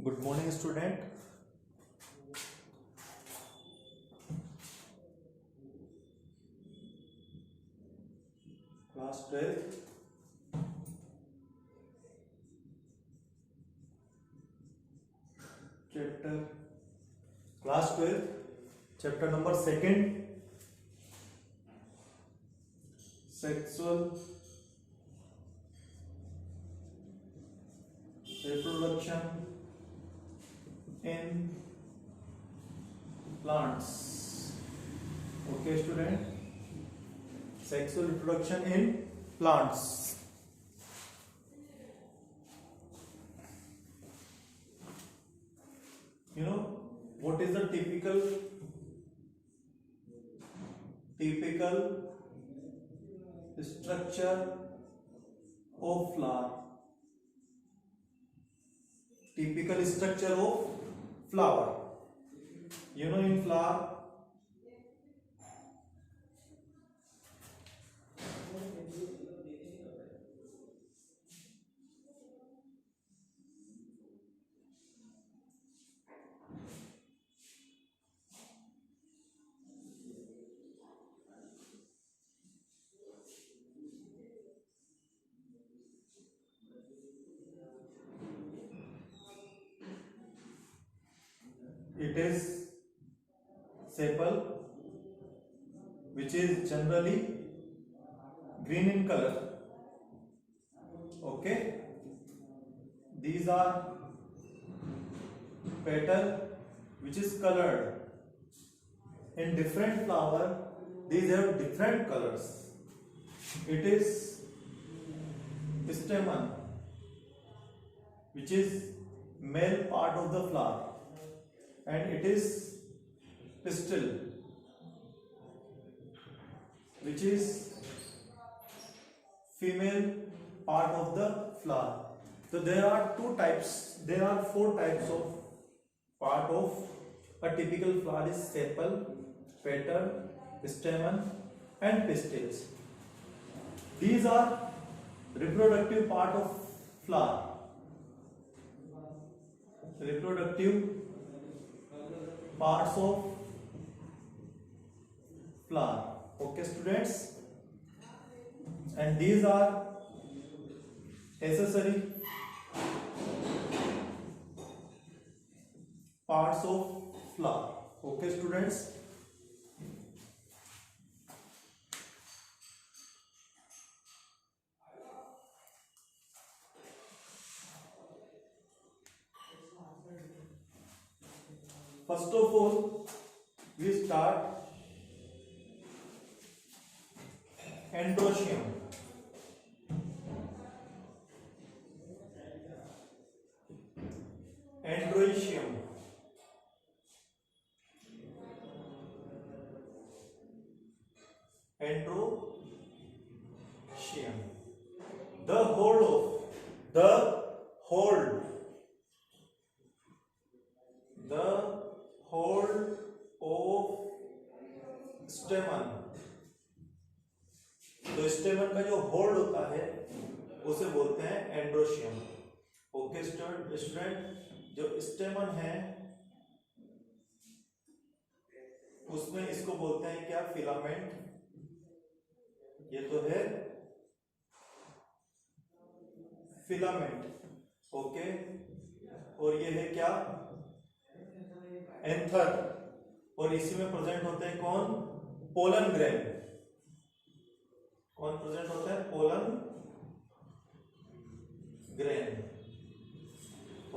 Good morning, student. Class 12. Chapter. Class 12. Chapter number 2nd. Sexual reproduction in plants. Okay, student. Sexual reproduction in plants. You know what is the typical structure of flower? Typical structure of flower. You know, in flower it is sepal, which is generally green in color. Okay, these are petal, which is colored. In different flower, these have different colors. It is stamen, which is male part of the flower, and it is pistil, which is female part of the flower. So there are four types of part of a typical flower is sepal, petal, stamen and pistils. These are reproductive part of flower. Reproductive parts of flower. Okay, students, and these are accessory parts of flower. Okay, students. First of all, we start androecium. Androecium. Androecium. The hold of stamen. तो स्टेमन का जो hold होता है उसे बोलते हैं androecium. Okay student, जो स्टेमन है उसमें इसको बोलते हैं क्या? फिलामेंट. ये तो है फिलामेंट. ओके, और ये है क्या? एंथर. और इसी में प्रेजेंट होते हैं कौन? Pollen grain. कौन प्रेजेंट होता है? Pollen grain.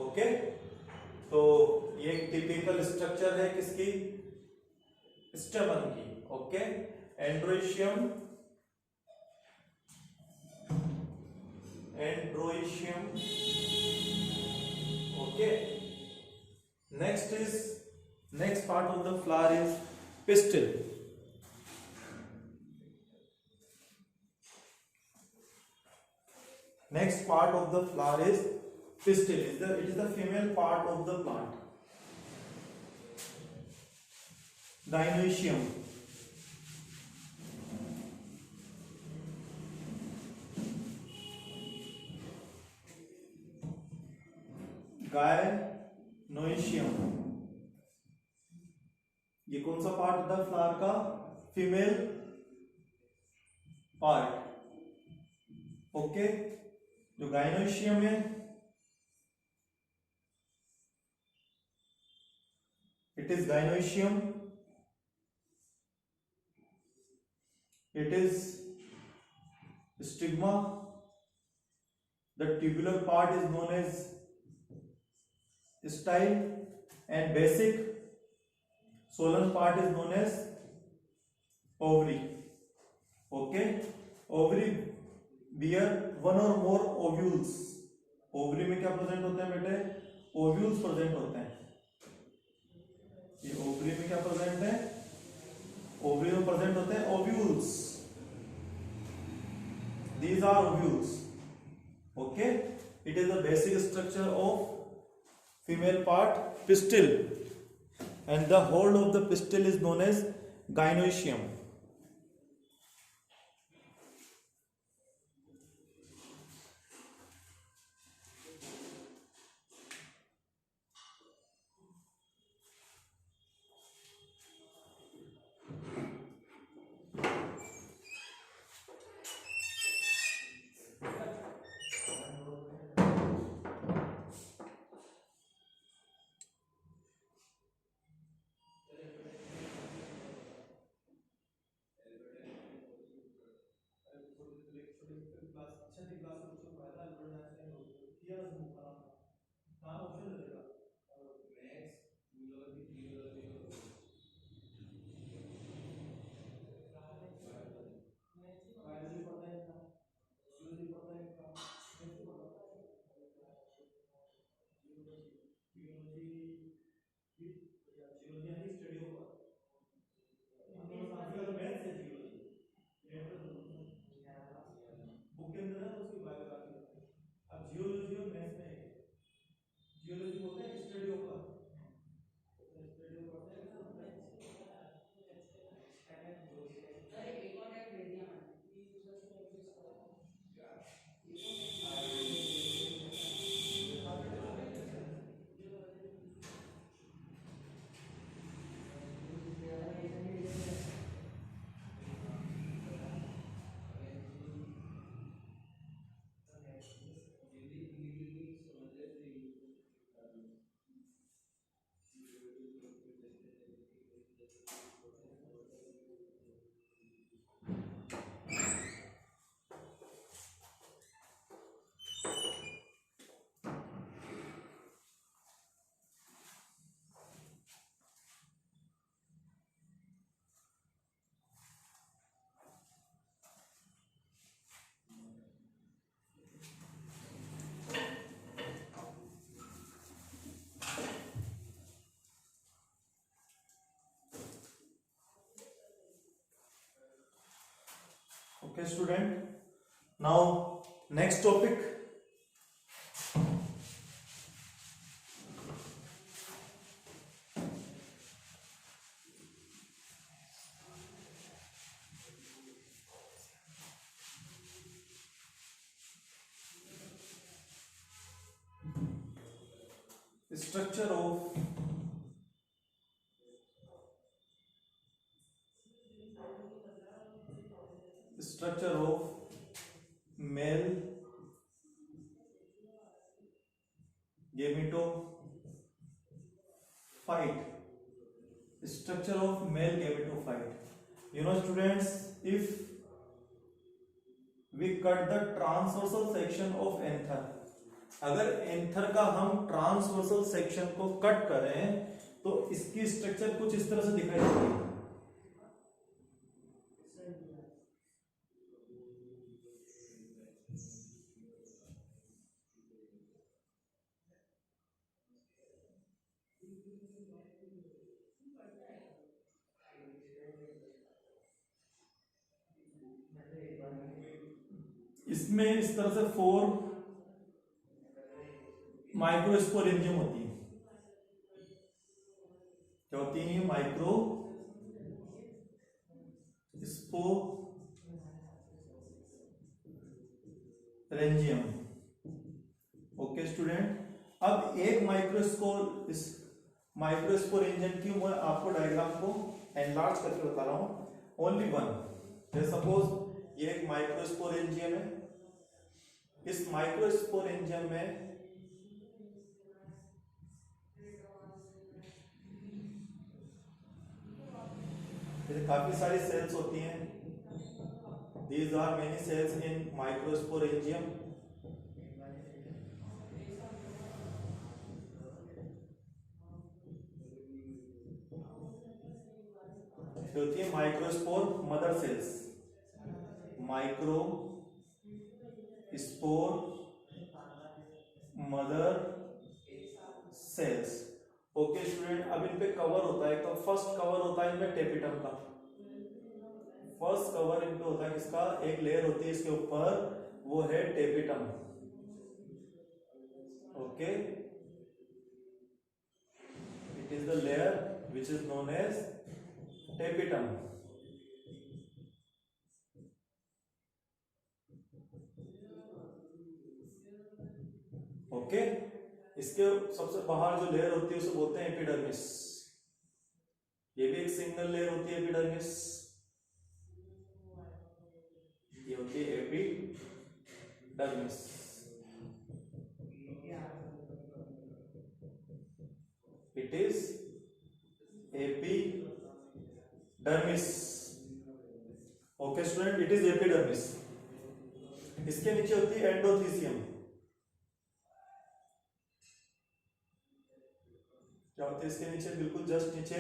ओके, तो ये टिपिकल स्ट्रक्चर है किसकी? स्टेमन की. Okay, androecium. Okay, next part of the flower is pistil. Next part of the flower is pistil. It is the female part of the plant. Dinoecium. गाय नोइशियम। ये कौन सा part होता है फ्लावर का? Female part. ओके, जो gynoecium है, it is gynoecium, it is stigma, the tubular part is known as style, and basic solan part is known as ovary. Okay, ovary bear one or more ovules. Ovary में क्या present होते हैं बेटे? Ovules present होते हैं। ये ovary में क्या प्रेजेंट है? ओवरी में प्रेजेंट होते हैं ovules. These are ovules. Okay, it is the basic structure of female part, pistil, and the whole of the pistil is known as gynoecium. Book के अंदर है तो उसकी बायोग्राफी है। अब जियोलॉजी और मैथ्स में है। जियोलॉजी बोलते हैं study of earth, study of earth है। अरे एक और टाइप भेज दिया मैंने। Okay, student. Now, next topic. Structure of male gametophyte. Structure of male gametophyte. You know, students, if we cut the transversal section of anther, अगर anther का हम ट्रांसवर्सल सेक्शन को कट करें तो इसकी स्ट्रक्चर कुछ इस तरह से दिखाई देती है। इसमें इस तरह से 4 माइक्रोस्पोरेंजियम होती है। क्या होती है? Micro sporangium. ओके स्टूडेंट, अब एक माइक्रोस्पोर इंजन की मैं आपको डायग्राम को एनलार्ज करके बता रहा हूं, ओनली वन। सपोज ये एक माइक्रोस्पोर इंजन है, इस माइक्रोस्पोर इंजन में काफी सारी सेल्स होती हैं। These are many cells in microsporangium. होती है microspore mother sales, microspore mother cells. Okay student, अब इन पे कवर होता है, तो फर्स्ट कवर होता है इनमें टेपिटम का। फर्स्ट कवर इन पे होता है किसका, एक लेयर होती है इसके ऊपर, वो है tapetum. Okay, it is the layer which is known as tapetum. Okay, इसके सबसे बाहर जो लेयर होती है उसे बोलते हैं एपिडर्मिस। ये भी एक सिंगल लेयर होती है एपिडर्मिस, ये होती है epidermis. It is epidermis. Okay student, it is epidermis. इसके नीचे होती है एंडोथीसियम। क्या होती है इसके नीचे, बिल्कुल जस्ट नीचे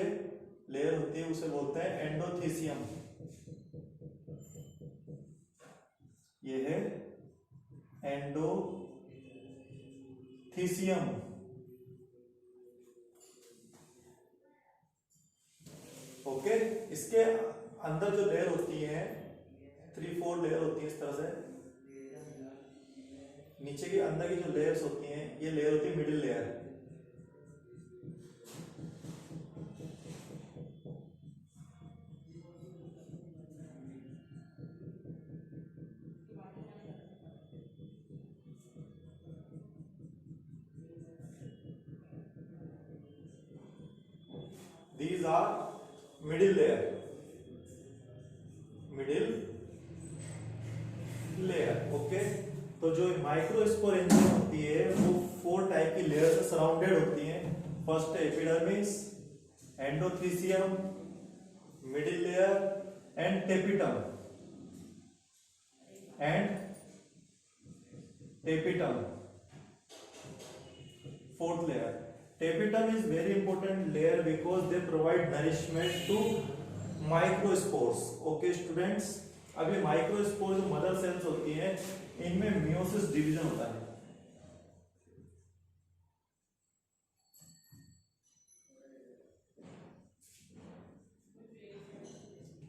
लेयर होती है, उसे बोलते हैं एंडोथीसियम। ये है एंडोथीसियम। ओके, इसके अंदर जो लेयर होती है 3-4 लेयर होती है इस तरह से। नीचे के अंदर की जो लेयर्स होती हैं, ये लेयर होती है middle layer. These are middle layer, middle layer। Okay, तो जो माइक्रोस्पोरेंजियम होती है वो 4 टाइप की लेयर से सराउंडेड होती हैं। First epidermis, endothecium, middle layer and tapetum. Fourth layer. Tapetum is very important layer because they provide nourishment to microspores. Okay students, अब ये माइक्रोस्पोर जो मदर सेल्स होती हैं, इनमें मियोसिस डिवीजन होता है।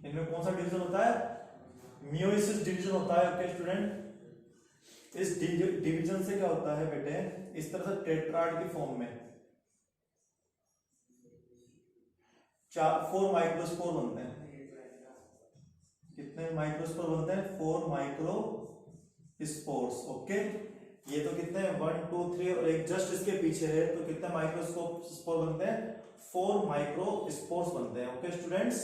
इनमें कौन सा डिवीजन होता है, मियोसिस डिवीजन होता है। ओके स्टूडेंट, इस डिवीजन से क्या होता है बेटे, इस तरह से टेट्राड की फॉर्म में 4 माइक्रोस्पोर बनते हैं। कितने माइक्रोस्पोर बनते हैं, 4 माइक्रोस्पोर्स। ओके, ये तो कितने 1 2 3 और एक जस्ट इसके पीछे है, तो कितने माइक्रोस्पोर बनते हैं, 4 माइक्रोस्पोर्स बनते हैं। ओके स्टूडेंट्स,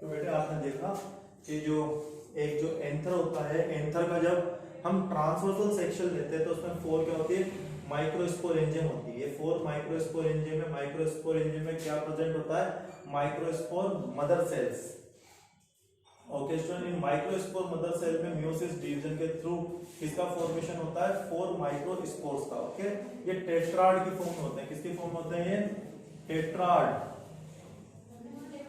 तो बेटे आपने देखा कि जो एक जो एंथर होता है, एंथर का जब हम ट्रांसवर्सल सेक्शन लेते हैं तो उसमें 4 क्या होती है, माइक्रोस्पोरेंजियम होती है। 4 माइक्रोस्पोरेंजियम में, माइक्रोस्पोरेंजियम में क्या प्रेजेंट होता है, microspore mother cells. Okay student, in microspore mother cell में म्यूसिस डिवीजन के थ्रू किसका फॉर्मेशन होता है, 4 माइक्रोस्पोर्स का। ओके, ये टेट्राड की फॉर्म में होते हैं। किसकी फॉर्म होते हैं ये, टेट्राड।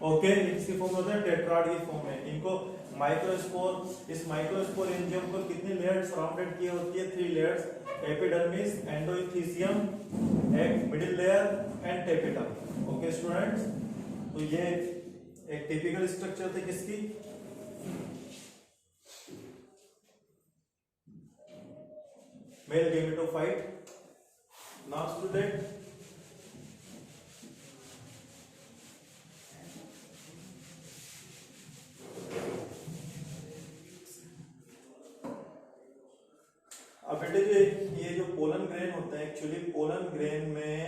ओके, ये किसकी फॉर्म होते हैं, टेट्राड की फॉर्म में। इनको माइक्रोस्पोर, इस माइक्रोस्पोर एंजियम को कितनी लेयर सराउंडेड की होती है, 3 लेयर्स, एपिडर्मिस, एंडोइथीसियम, एक middle layer and tapetum. Okay students, तो ये एक टिपिकल स्ट्रक्चर थे किसकी, मेल गेमेटोफाइट। नाउ स्टूडेंट, अब बेटे ये जो पोलन ग्रेन होता है, एक्चुअली पोलन ग्रेन में,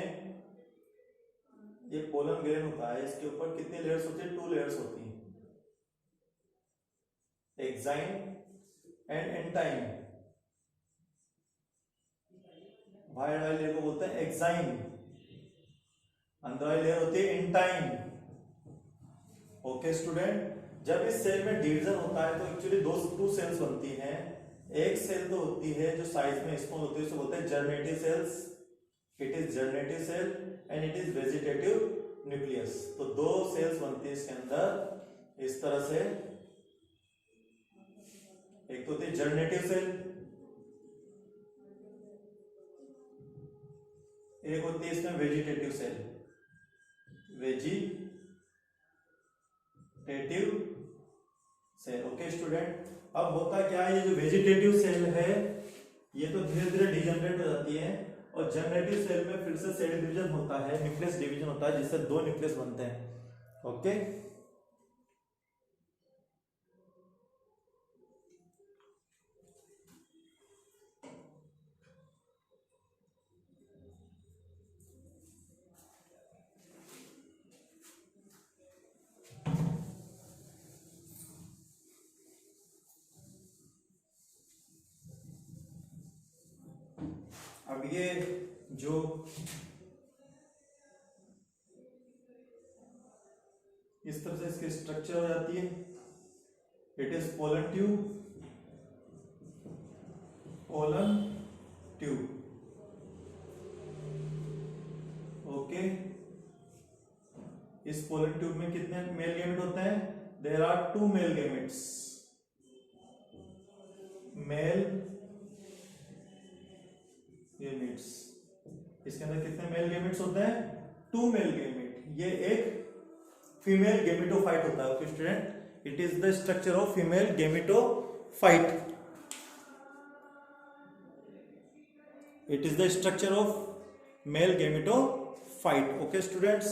ये पोलन ग्रेन होता है, इसके ऊपर कितनी लेयर्स होती है, 2 लेयर्स होती हैं, एक्साइन एंड एंटाइन। बाहर वाली लेयर को बोलते हैं एक्साइन, अंदर वाली लेयर होती है एंटाइन। ओके स्टूडेंट, जब इस सेल में डिवीजन होता है तो एक्चुअली 2 सेल्स बनती हैं। एक सेल तो होती है जो साइज में स्मॉल होती है, उसे बोलते हैं generative cells. It is generative cell and it is vegetative nucleus. तो 2 सेल्स बनती है इसके अंदर इस तरह से। एक तो होती है जर्नेटिव सेल, एक होती है इसमें vegetative cell, vegetative cell. Okay student, अब होता क्या है, ये जो वेजिटेटिव सेल है ये तो धीरे धीरे डिजनरेट हो जाती है, और जनरेटिव सेल में फिर से सेल डिवीजन होता है, न्यूक्लियस डिवीजन होता है, जिससे 2 न्यूक्लियस बनते हैं। ओके, अब ये जो इस तरह से इसकी स्ट्रक्चर हो जाती है, it is pollen tube, pollen tube. Okay, इस पोलन ट्यूब में कितने मेल गैमेट होते हैं, there are 2 male gametes, male gametes. इसके अंदर कितने मेल गैमेट्स होते हैं, 2 मेल गैमेट। ये एक फीमेल गैमेटोफाइट होता है। Okay student, it is the structure of female gametophyte. It is the structure of male gametophyte. Okay students,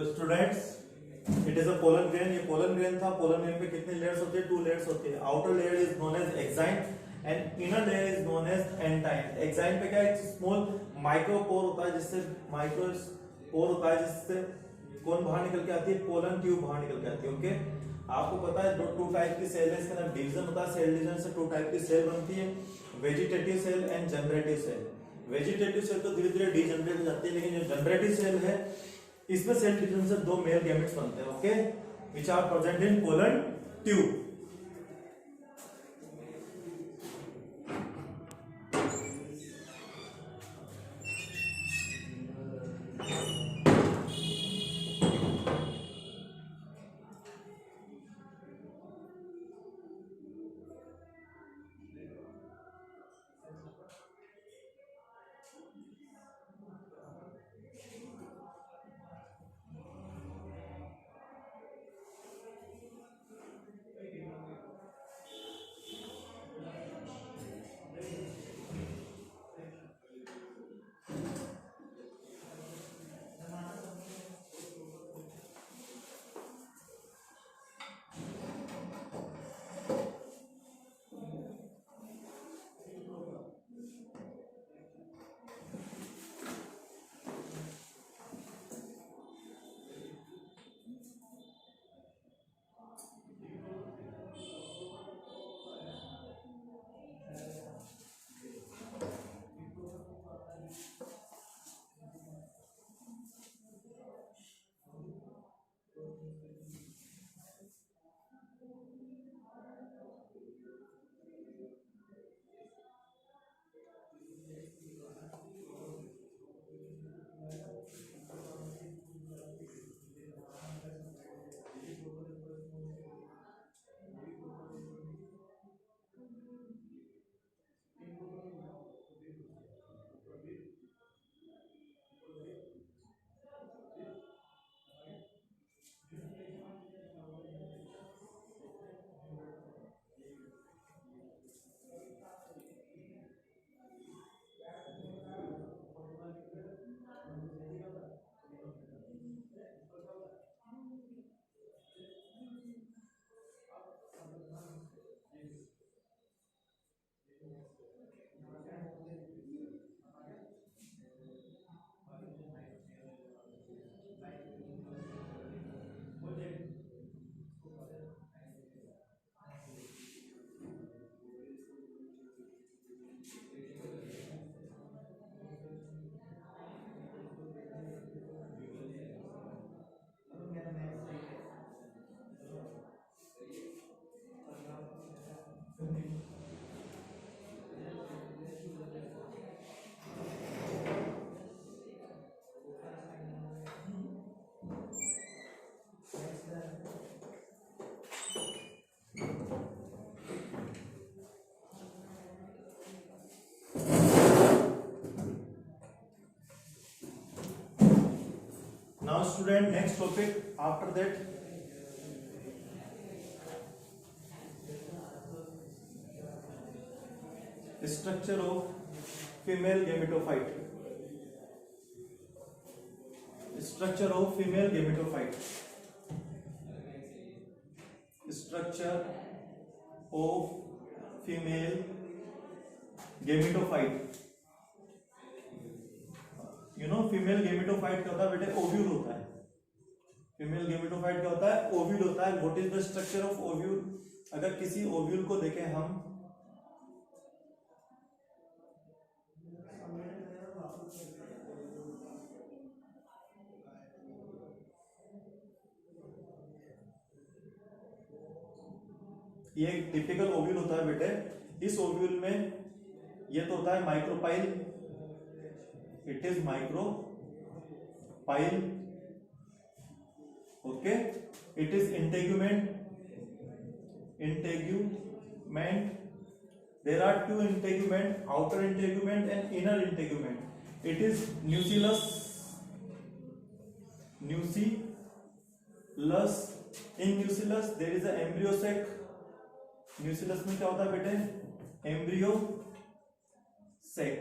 तो students, it is a pollen grain. ये पोलन ग्रेन था। Pollen grain पे कितने layers होते हैं? 2 layers होते हैं। Outer layer is known as exine and inner layer is known as intine. Exine पे क्या है? स्मॉल माइक्रोपोर होता है, जिससे माइक्रोपोर होता है जिससे कौन बाहर निकल के आती है? पोलन ट्यूब बाहर निकल के आती है। ओके, आपको पता है 2 टाइप की सेल है, इसके अंदर डिवीजन होता है। सेल डिवीजन से 2 टाइप की सेल बनती है, vegetative cell and generative cell. Vegetative cell तो धीरे धीरे डीजनरेट हो जाती है, लेकिन जो जनरेटिव सेल है इसमें सेल डिवीजन से 2 मेल गैमेट्स बनते हैं। Okay, which are present in pollen tube. Now student, next topic after that, structure of female gametophyte. Structure of female gametophyte. Structure of female gametophyte. You know female gametophyte क्या होता है बेटे? Ovule होता है। Female gametophyte क्या होता है? Ovule होता है। What is the structure of ovule? अगर किसी ओव्यूल को देखें हम, ये एक टिपिकल ओव्यूल होता है बेटे। इस ओव्यूल में ये तो होता है micropyle, it is micropyle. Okay, it is integument. There are 2 integument, outer integument and inner integument. It is nucellus. In nucellus there is a embryo sac. nucellus में क्या होता है बेटे? Embryo sac.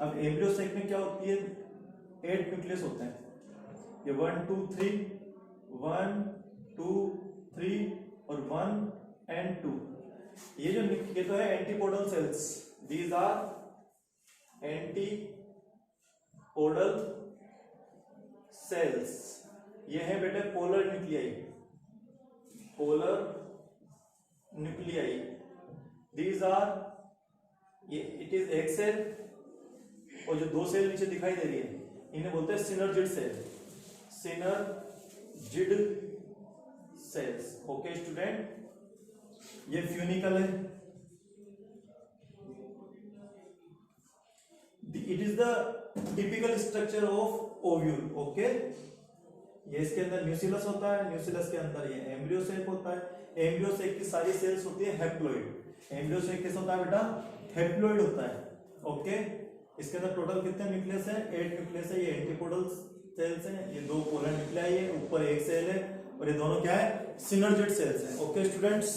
अब एम्ब्रियो सेक में क्या होती है? 8 न्यूक्लियस होते हैं। ये 1 2 3 1 2 3 और 1 and 2, ये जो ये तो है antipodal cells, these are antipodal cells. ये है बेटे polar nuclei, polar nuclei, these are, ये इट इज एक सेल, और जो दो सेल नीचे दिखाई दे रही है इन्हें बोलते हैं synergid cell, synergid cells. Okay student, ये फ्यूनिकल है, it is the typical structure of ovule. Okay, ये इसके अंदर न्यूसिलस होता है, न्यूसिलस के अंदर ये एम्ब्रियो सेक होता है, एम्ब्रियो सेक की सारी सेल्स होती है हैप्लॉइड, एम्ब्रियो सेक कैसा होता है बेटा, हैप्लॉइड होता है। ओके, इसके अंदर टोटल कितने न्यूक्लियस है, 8 न्यूक्लियस है, ये एंटीपोडल सेल्स हैं, ये 2 पोलर न्यूक्लियाई है, ऊपर एक सेल है, और ये दोनों क्या है, सिनर्जिड सेल्स हैं। Okay students.